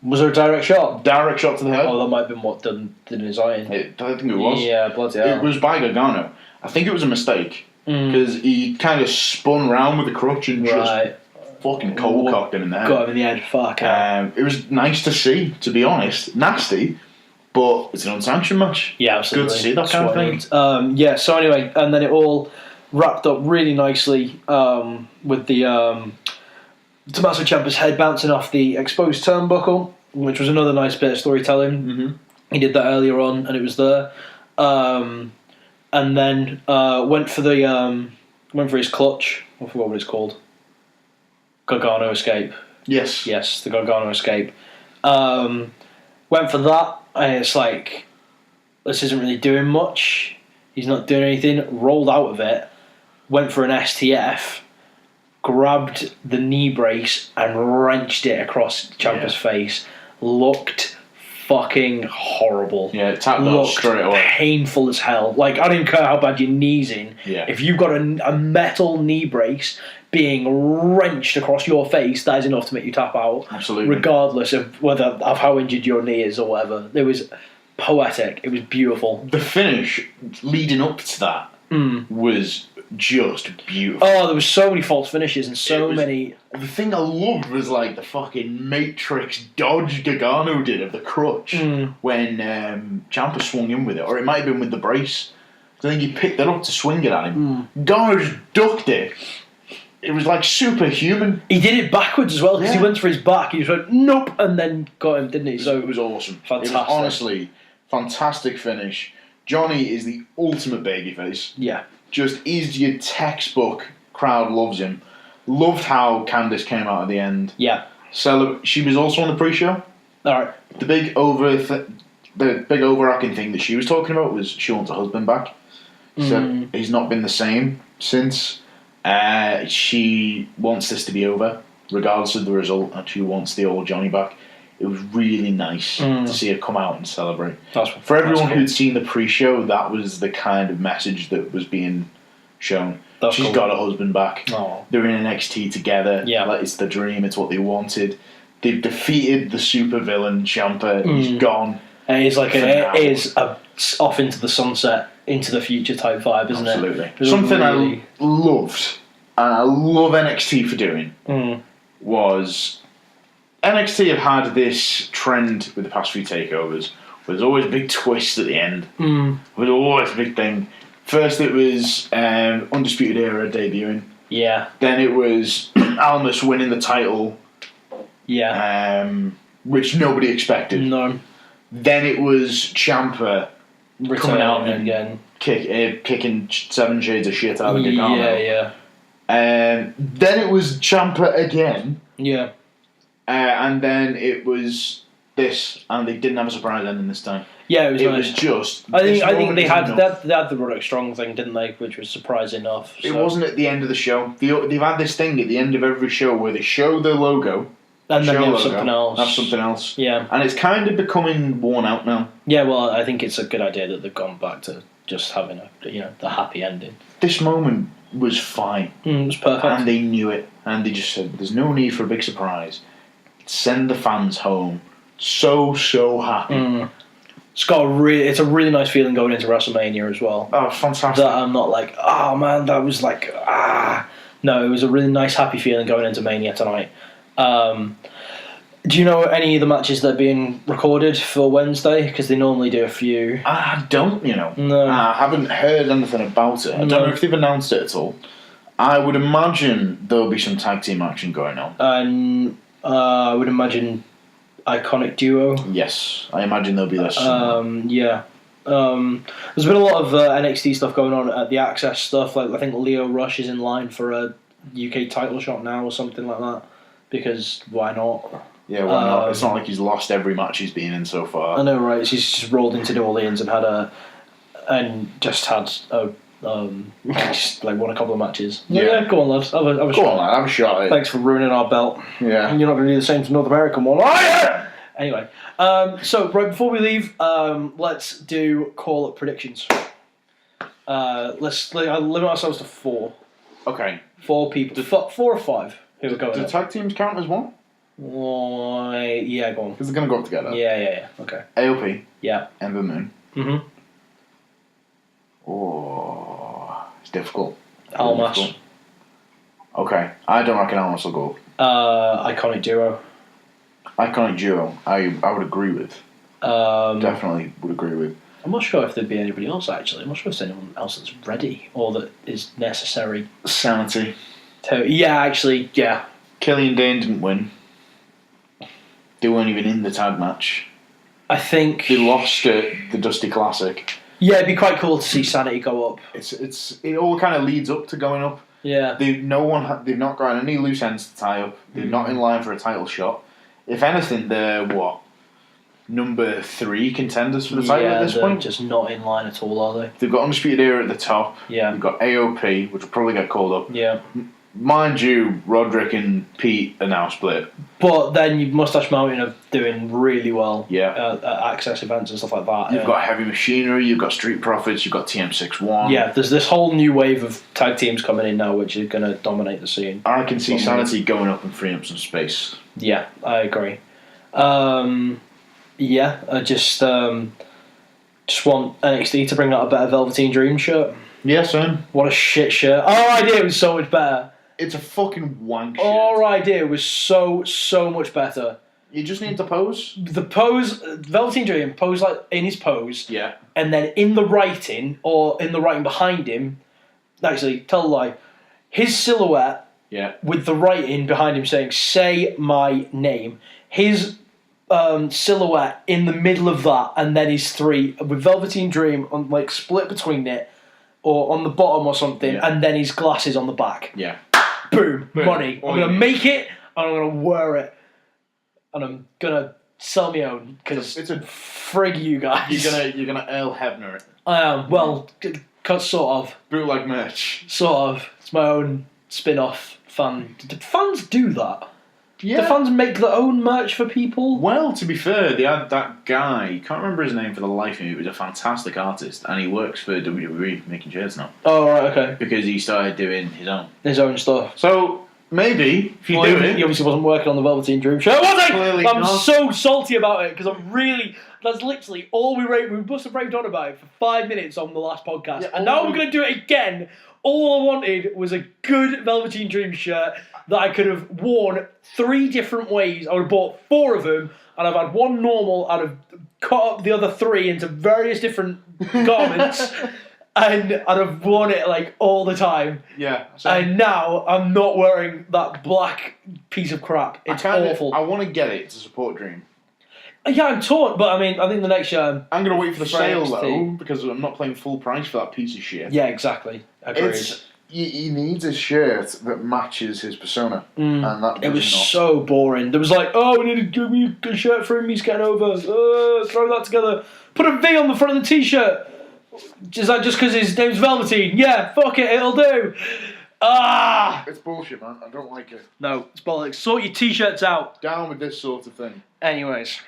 Was there a direct shot? Direct shot to the head. Oh, that might have been what done in his eye. I think it was. Yeah, bloody hell. It was by Gargano. I think it was a mistake. Because he kind of spun round with the crutch and just fucking cold-cocked him in the head. Got him in the head, fuck. It was nice to see, to be honest. Nasty, but it's an unsanctioned match. Yeah, absolutely. Good to see that kind of thing. Yeah, so anyway, and then it all wrapped up really nicely with the Tommaso Ciampa's head bouncing off the exposed turnbuckle, which was another nice bit of storytelling. He did that earlier on, and it was there. And then went for his clutch. I forgot what it's called. Gargano escape. Yes, the Gargano escape. Went for that, and it's like, this isn't really doing much. He's not doing anything. Rolled out of it. Went for an STF. Grabbed the knee brace and wrenched it across Ciampa's face. Looked fucking horrible. Yeah, it tapped out straight away. Painful as hell. Like, I don't care how bad your knee's in. Yeah. If you've got a metal knee brace being wrenched across your face, that is enough to make you tap out. Absolutely. Regardless of how injured your knee is or whatever. It was poetic. It was beautiful. The finish leading up to that was just beautiful. Oh, there was so many false finishes and so many. The thing I loved was like the fucking Matrix dodge Gargano did of the crutch when Ciampa swung in with it, or it might have been with the brace. I think he picked it up to swing it at him. Gargano just ducked it. It was like superhuman. He did it backwards as well because he went for his back. He just went nope and then got him, didn't he? So it was awesome. Fantastic. It was honestly fantastic finish. Johnny is the ultimate babyface. Yeah. Just is your textbook. Crowd loves him. Loved how Candice came out at the end. Yeah. She was also on the pre-show. All right. The big overarching thing that she was talking about was she wants her husband back. So he's not been the same since. She wants this to be over, regardless of the result, and she wants the old Johnny back. It was really nice to see her come out and celebrate. For everyone who'd seen the pre-show, that was the kind of message that was being shown. She's got her husband back. Aww. They're in NXT together. Yeah. Like, it's the dream. It's what they wanted. They've defeated the super villain Ciampa. He's gone. And it's like it is a off into the sunset, into the future type vibe, isn't it? Absolutely. Something I loved, and I love NXT for doing, was NXT have had this trend with the past few takeovers There's always a big twist at the end. Mm. There's always a big thing. First it was Undisputed Era debuting. Yeah. Then it was Almas winning the title. Yeah. Which nobody expected. No. Then it was Ciampa coming out and again. Kicking 7 shades of shit out of Gargano. Yeah. Then it was Ciampa again. Yeah. And then it was this, and they didn't have a surprise ending this time. Yeah, it was. It was just. I think they had the Ragnarök strong thing, didn't they? Which was surprising enough. So. It wasn't at the end of the show. They've had this thing at the end of every show where they show the logo. And then they have something else. Have something else. Yeah. And it's kind of becoming worn out now. Yeah, well, I think it's a good idea that they've gone back to just having the happy ending. This moment was fine. It was perfect. And they knew it. And they just said, there's no need for a big surprise. Send the fans home. So happy. It's a really nice feeling going into WrestleMania as well. Oh, fantastic. That I'm not like, oh man, that was like, No, it was a really nice, happy feeling going into Mania tonight. Do you know any of the matches that are being recorded for Wednesday? Because they normally do a few. I don't, No. I haven't heard anything about it. I don't know if they've announced it at all. I would imagine there'll be some tag team action going on. And I would imagine Iconic Duo. Yes, I imagine there'll be this. Yeah. There's been a lot of NXT stuff going on at the Access stuff. Like I think Leo Rush is in line for a UK title shot now or something like that. Because why not? Yeah, why not? It's not like he's lost every match he's been in so far. I know, right? He's just rolled into New Orleans and just won a couple of matches. Yeah, go on, lads. Have a shot. Go on, lad. Have a shot at it. Thanks for ruining our belt. Yeah. And you're not going to do the same to North American one, are you? Anyway, so right before we leave, let's do call-up predictions. Let's limit ourselves to 4. Okay. 4 people. 4 or 5 who are going. Do tag teams count as one? Yeah, go on. Because they're going to go up together. Yeah. Okay. AOP. Yeah. Ember Moon. Mm-hmm. Oh, it's difficult. Almas. Okay, I don't reckon Almas will go. Iconic Duo. Iconic Duo, I would agree with. Definitely would agree with. I'm not sure if there'd be anybody else, actually. I'm not sure if there's anyone else that's ready or that is necessary. Sanity. Yeah. Killian Dane didn't win. They weren't even in the tag match. I think... They lost at the Dusty Classic. Yeah, it'd be quite cool to see Sanity go up. It all kind of leads up to going up. Yeah. They've not got any loose ends to tie up. They're not in line for a title shot. If anything, they're number 3 contenders for the title at this point? Just not in line at all, are they? They've got Undisputed Era at the top. Yeah. They've got AOP, which will probably get called up. Yeah. Mind you, Roderick and Pete are now split. But then you Mustache Mountain are doing really well at Access events and stuff like that. You've got Heavy Machinery, you've got Street Profits, you've got TM61. Yeah, there's this whole new wave of tag teams coming in now which are going to dominate the scene. I can see Sanity going up and freeing up some space. Yeah, I agree. I just want NXT to bring out a better Velveteen Dream shirt. Yeah, son. What a shit shirt. Our idea was so much better. It's a fucking wank shirt. Our idea was so much better. You just need to pose. The pose, Velveteen Dream pose like in his pose. Yeah. And then in the writing, or in the writing behind him, actually, tell a lie, his silhouette with the writing behind him saying, "Say my name." His silhouette in the middle of that, and then his 3 with Velveteen Dream on split between it, or on the bottom or something, and then his glasses on the back. Yeah. Boom. Money. I'm gonna make it, and I'm gonna wear it, and I'm gonna sell my own because it's a frig you guys. You're gonna Earl Hebner it. I am. Well, sort of. Bootleg merch. Sort of. It's my own spin-off fan. Do fans do that? Yeah. Do fans make their own merch for people? Well, to be fair, they had that guy, can't remember his name for the life of me, but he's a fantastic artist, and he works for WWE making shirts now. Oh, right, okay. Because he started doing his own stuff. So, maybe, if you do it... He obviously wasn't working on the Velveteen Dream shirt, was he? Clearly I'm not. so salty about it, because that's literally all we must have raved on about it for 5 minutes on the last podcast, and now we're going to do it again. All I wanted was a good Velveteen Dream shirt that I could have worn 3 different ways. I would have bought 4 of them, and I've had one normal out of cut up the other 3 into various different garments and I've worn it like all the time. Yeah. And now I'm not wearing that black piece of crap. It's awful. I want to get it to support Dream. Yeah, I'm torn, but I mean, I think the next year... I'm going to wait for the sale, though, because I'm not paying full price for that piece of shit. Yeah, exactly. Agreed. He needs a shirt that matches his persona, and that it was not. so boring. There was like, oh, we need to give me a shirt for him, he's getting over. Throw that together. Put a V on the front of the t-shirt. Is that just because his name's Velveteen? Yeah, fuck it, it'll do. It's bullshit, man. I don't like it. No, it's bollocks. Sort your t-shirts out. Down with this sort of thing. Anyways,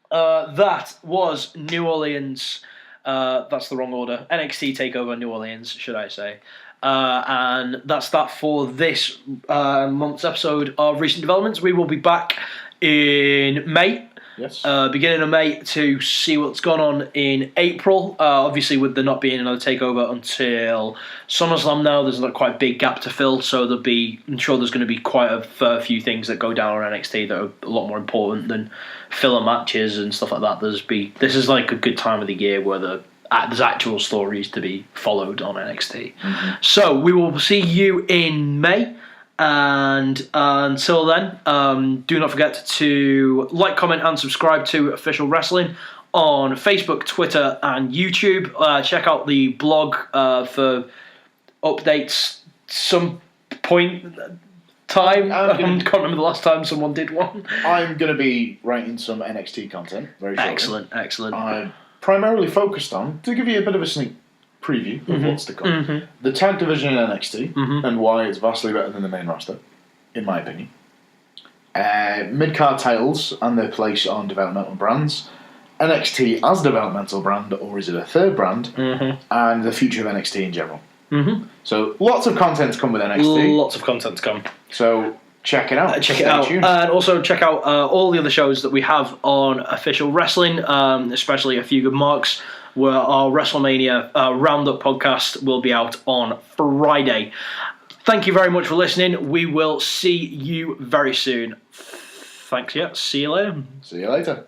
that was New Orleans. That's the wrong order. NXT TakeOver New Orleans, should I say. And that's that for this month's episode of Recent Developments. We will be back in May. Yes. Beginning of May to see what's gone on in April. Obviously, with there not being another takeover until SummerSlam now, there's not quite a big gap to fill. So I'm sure there's going to be quite a fair few things that go down on NXT that are a lot more important than filler matches and stuff like that. This is like a good time of the year where there's actual stories to be followed on NXT. Mm-hmm. So we will see you in May. And until then, do not forget to like, comment, and subscribe to Official Wrestling on Facebook, Twitter, and YouTube. Check out the blog for updates some point time. I can't remember the last time someone did one. I'm going to be writing some NXT content very shortly. Excellent. I'm primarily focused on, to give you a bit of a sneak preview of what's to come, the tag division in NXT and why it's vastly better than the main roster, in my opinion. Mid-card titles and their place on developmental brands. NXT as a developmental brand, or is it a third brand? And the future of NXT in general. So lots of content to come with NXT. Lots of content to come. So check it out. And also check out all the other shows that we have on Official Wrestling, especially A Few Good Marks, where our WrestleMania Roundup podcast will be out on Friday. Thank you very much for listening. We will see you very soon. Thanks, yeah. See you later. See you later.